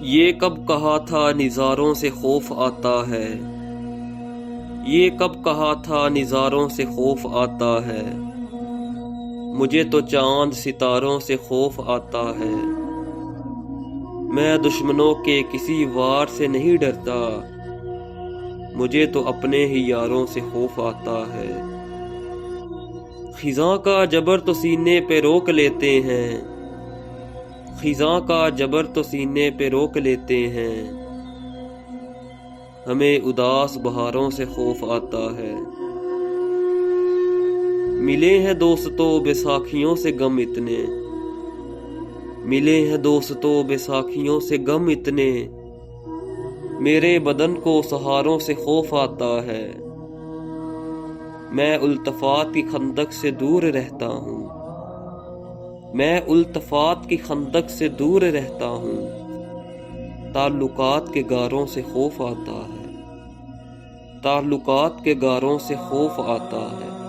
یہ کب کہا تھا نظاروں سے خوف آتا ہے، یہ کب کہا تھا نظاروں سے خوف آتا ہے، مجھے تو چاند ستاروں سے خوف آتا ہے۔ میں دشمنوں کے کسی وار سے نہیں ڈرتا، مجھے تو اپنے ہی یاروں سے خوف آتا ہے۔ خزاں کا جبر تو سینے پہ روک لیتے ہیں، خزاں کا جبر تو سینے پہ روک لیتے ہیں، ہمیں اداس بہاروں سے خوف آتا ہے۔ ملے ہیں دوستوں بیساکھیوں سے غم اتنے، ملے ہیں دوستوں بیساکھیوں سے غم اتنے، میرے بدن کو سہاروں سے خوف آتا ہے۔ میں التفات کی خندق سے دور رہتا ہوں، میں التفات کی خندق سے دور رہتا ہوں، تعلقات کے غاروں سے خوف آتا ہے، تعلقات کے غاروں سے خوف آتا ہے۔